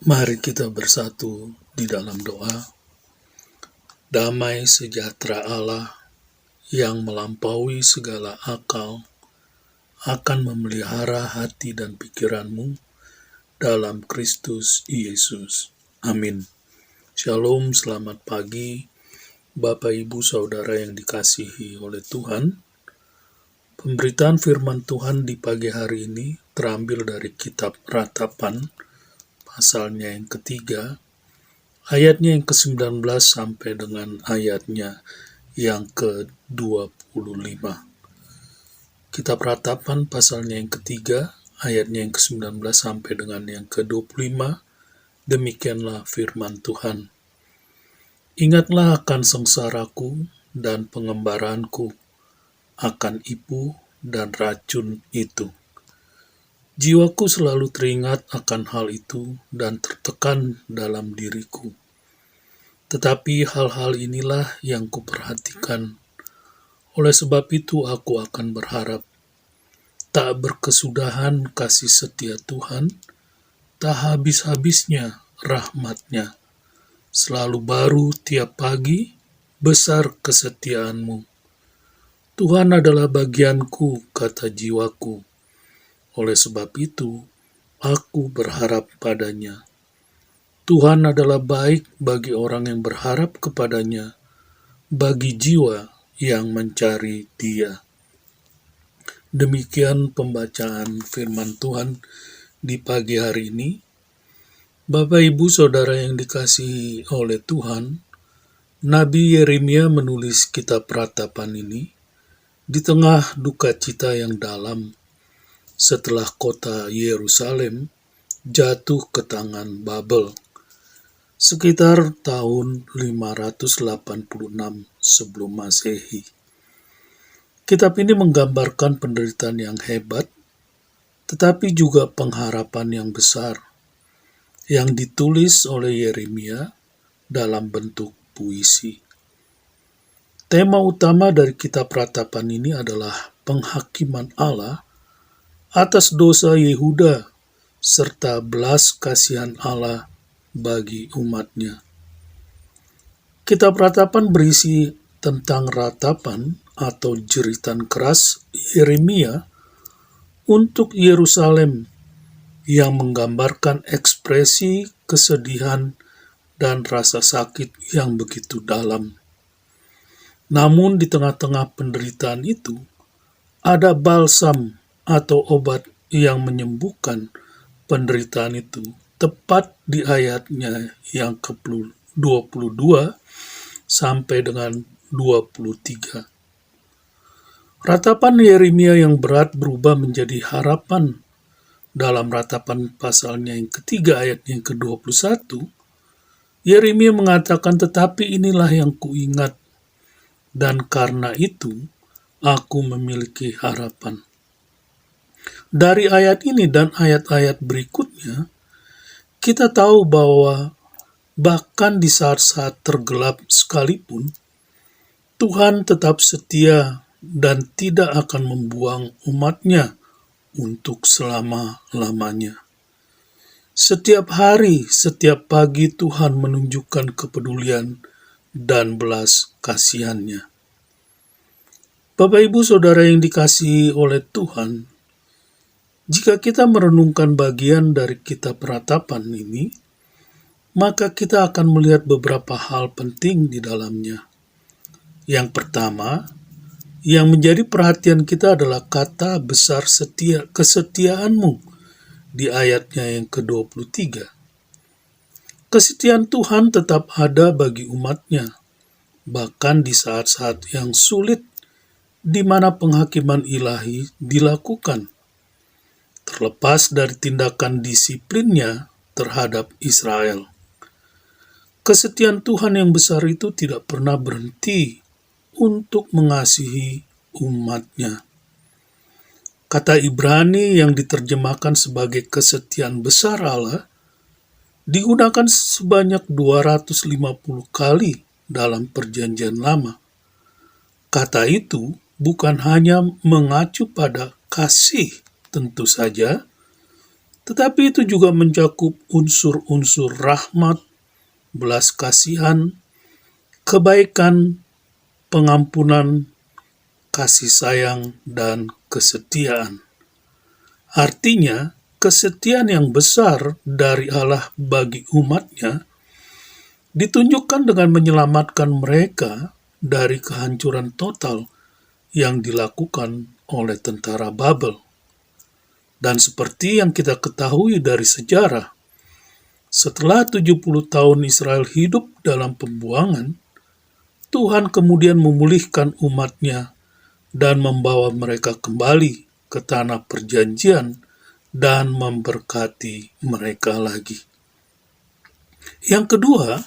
Mari kita bersatu di dalam doa. Damai sejahtera Allah yang melampaui segala akal akan memelihara hati dan pikiranmu dalam Kristus Yesus. Amin. Shalom, selamat pagi Bapak Ibu Saudara yang dikasihi oleh Tuhan. Pemberitaan firman Tuhan di pagi hari ini terambil dari kitab Ratapan, pasalnya yang ketiga, ayatnya yang ke-19 sampai dengan ayatnya yang ke-25. Kitab Ratapan pasalnya yang ketiga, ayatnya yang ke-19 sampai dengan yang ke-25, demikianlah firman Tuhan. Ingatlah akan sengsaraku dan pengembaranku, akan ipu dan racun itu. Jiwaku selalu teringat akan hal itu dan tertekan dalam diriku. Tetapi hal-hal inilah yang kuperhatikan. Oleh sebab itu aku akan berharap. Tak berkesudahan kasih setia Tuhan, tak habis-habisnya rahmat-Nya. Selalu baru tiap pagi, besar kesetiaan-Mu. Tuhan adalah bagianku, kata jiwaku. Oleh sebab itu, aku berharap padanya. Tuhan adalah baik bagi orang yang berharap kepadanya, bagi jiwa yang mencari Dia. Demikian pembacaan firman Tuhan di pagi hari ini. Bapak Ibu Saudara yang dikasihi oleh Tuhan, Nabi Yeremia menulis kitab Ratapan ini di tengah duka cita yang dalam setelah kota Yerusalem jatuh ke tangan Babel sekitar tahun 586 sebelum Masehi. Kitab ini menggambarkan penderitaan yang hebat, tetapi juga pengharapan yang besar, yang ditulis oleh Yeremia dalam bentuk puisi. Tema utama dari kitab Ratapan ini adalah penghakiman Allah atas dosa Yehuda serta belas kasihan Allah bagi umat-Nya. Kitab Ratapan berisi tentang ratapan atau jeritan keras Yeremia untuk Yerusalem yang menggambarkan ekspresi kesedihan dan rasa sakit yang begitu dalam. Namun di tengah-tengah penderitaan itu, ada balsam atau obat yang menyembuhkan penderitaan itu, tepat di ayatnya yang ke-22 sampai dengan 23. Ratapan Yeremia yang berat berubah menjadi harapan dalam Ratapan pasalnya yang ketiga ayatnya yang ke-21. Yeremia mengatakan, tetapi inilah yang kuingat, dan karena itu aku memiliki harapan. Dari ayat ini dan ayat-ayat berikutnya, kita tahu bahwa bahkan di saat-saat tergelap sekalipun, Tuhan tetap setia dan tidak akan membuang umat-Nya untuk selama-lamanya. Setiap hari, setiap pagi Tuhan menunjukkan kepedulian dan belas kasihan-Nya. Bapak Ibu Saudara yang dikasihi oleh Tuhan, jika kita merenungkan bagian dari kitab Ratapan ini, maka kita akan melihat beberapa hal penting di dalamnya. Yang pertama, yang menjadi perhatian kita adalah kata besar kesetiaan-Mu di ayatnya yang ke-23. Kesetiaan Tuhan tetap ada bagi umat-Nya, bahkan di saat-saat yang sulit di mana penghakiman ilahi dilakukan, terlepas dari tindakan disiplinnya terhadap Israel. Kesetiaan Tuhan yang besar itu tidak pernah berhenti untuk mengasihi umat-Nya. Kata Ibrani yang diterjemahkan sebagai kesetiaan besar Allah digunakan sebanyak 250 kali dalam Perjanjian Lama. Kata itu bukan hanya mengacu pada kasih tentu saja, Tetapi itu juga mencakup unsur-unsur rahmat, belas kasihan, kebaikan, pengampunan, kasih sayang, dan kesetiaan. Artinya, kesetiaan yang besar dari Allah bagi umatnya ditunjukkan dengan menyelamatkan mereka dari kehancuran total yang dilakukan oleh tentara Babel. Dan seperti yang kita ketahui dari sejarah, setelah 70 tahun Israel hidup dalam pembuangan, Tuhan kemudian memulihkan umatnya dan membawa mereka kembali ke tanah perjanjian dan memberkati mereka lagi. Yang kedua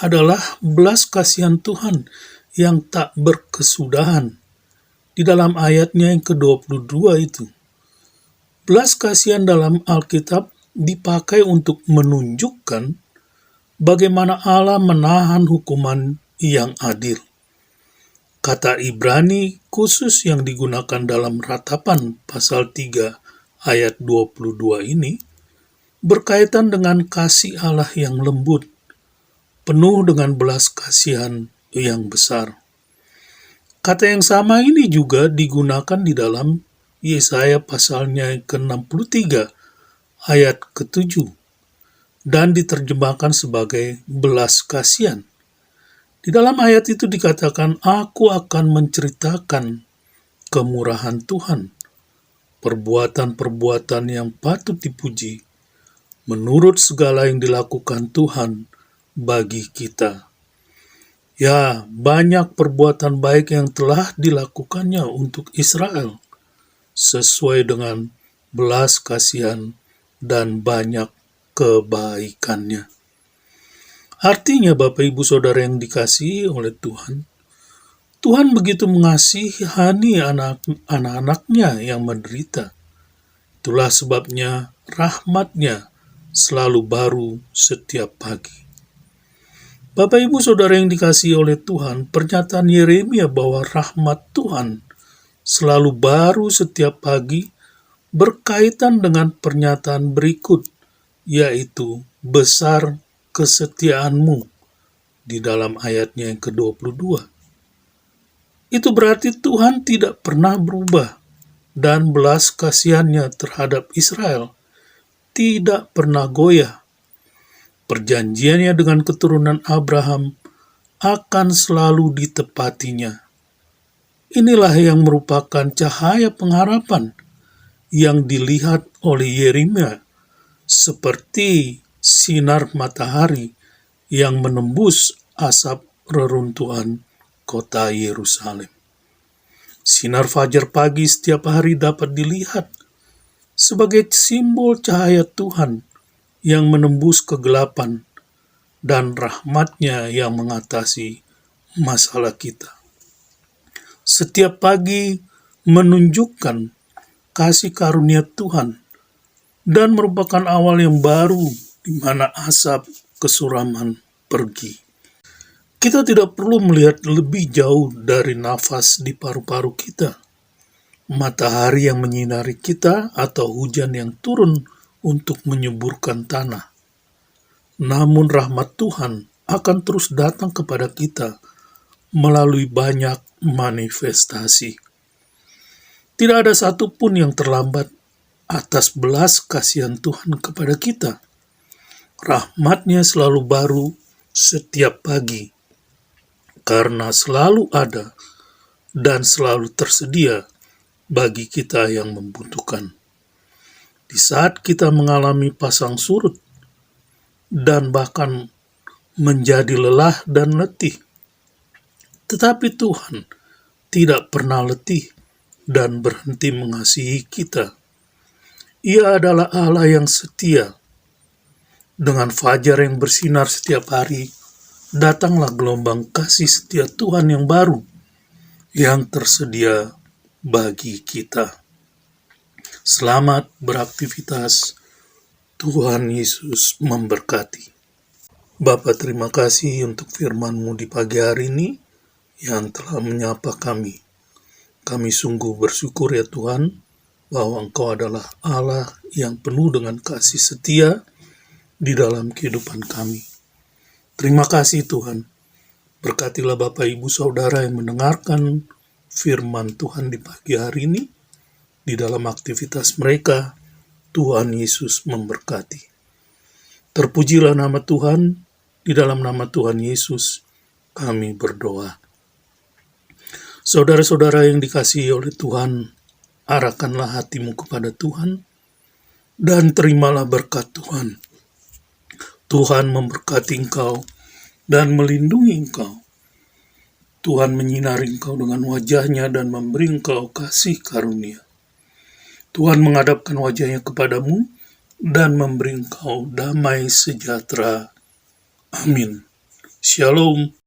adalah belas kasihan Tuhan yang tak berkesudahan. Di dalam ayatnya yang ke-22 itu, belas kasihan dalam Alkitab dipakai untuk menunjukkan bagaimana Allah menahan hukuman yang adil. Kata Ibrani khusus yang digunakan dalam Ratapan pasal 3 ayat 22 ini berkaitan dengan kasih Allah yang lembut, penuh dengan belas kasihan yang besar. Kata yang sama ini juga digunakan di dalam Yesaya pasalnya ke-63 ayat ke-7 dan diterjemahkan sebagai belas kasihan. Di dalam ayat itu dikatakan, "Aku akan menceritakan kemurahan Tuhan, perbuatan-perbuatan yang patut dipuji, menurut segala yang dilakukan Tuhan bagi kita." Ya, banyak perbuatan baik yang telah dilakukannya untuk Israel, sesuai dengan belas kasihan dan banyak kebaikannya. Artinya Bapak Ibu Saudara yang dikasihi oleh Tuhan, Tuhan begitu mengasihani anak-anaknya yang menderita. Itulah sebabnya rahmat-Nya selalu baru setiap pagi. Bapak Ibu Saudara yang dikasihi oleh Tuhan, pernyataan Yeremia bahwa rahmat Tuhan selalu baru setiap pagi berkaitan dengan pernyataan berikut, yaitu besar kesetiaanmu di dalam ayatnya yang ke-22. Itu berarti Tuhan tidak pernah berubah dan belas kasihannya terhadap Israel tidak pernah goyah. Perjanjiannya dengan keturunan Abraham akan selalu ditepatinya. Inilah yang merupakan cahaya pengharapan yang dilihat oleh Yeremia seperti sinar matahari yang menembus asap reruntuhan kota Yerusalem. Sinar fajar pagi setiap hari dapat dilihat sebagai simbol cahaya Tuhan yang menembus kegelapan dan rahmat-Nya yang mengatasi masalah kita. Setiap pagi menunjukkan kasih karunia Tuhan dan merupakan awal yang baru di mana asap kesuraman pergi. Kita tidak perlu melihat lebih jauh dari nafas di paru-paru kita, matahari yang menyinari kita, atau hujan yang turun untuk menyuburkan tanah. Namun rahmat Tuhan akan terus datang kepada kita melalui banyak manifestasi. Tidak ada satupun yang terlambat atas belas kasihan Tuhan kepada kita. Rahmat-Nya selalu baru setiap pagi, karena selalu ada dan selalu tersedia bagi kita yang membutuhkan. Di saat kita mengalami pasang surut dan bahkan menjadi lelah dan letih, tetapi Tuhan tidak pernah letih dan berhenti mengasihi kita. Ia adalah Allah yang setia. Dengan fajar yang bersinar setiap hari, datanglah gelombang kasih setia Tuhan yang baru, yang tersedia bagi kita. Selamat beraktivitas. Tuhan Yesus memberkati. Bapa, terima kasih untuk firman-Mu di pagi hari ini yang telah menyapa kami. Kami sungguh bersyukur ya Tuhan, bahwa Engkau adalah Allah yang penuh dengan kasih setia di dalam kehidupan kami. Terima kasih Tuhan. Berkatilah Bapak Ibu Saudara yang mendengarkan firman Tuhan di pagi hari ini. Di dalam aktivitas mereka, Tuhan Yesus memberkati. Terpujilah nama Tuhan, di dalam nama Tuhan Yesus kami berdoa. Saudara-saudara yang dikasihi oleh Tuhan, arahkanlah hatimu kepada Tuhan, dan terimalah berkat Tuhan. Tuhan memberkati engkau dan melindungi engkau. Tuhan menyinari engkau dengan wajah-Nya dan memberi engkau kasih karunia. Tuhan menghadapkan wajah-Nya kepadamu dan memberi engkau damai sejahtera. Amin. Shalom.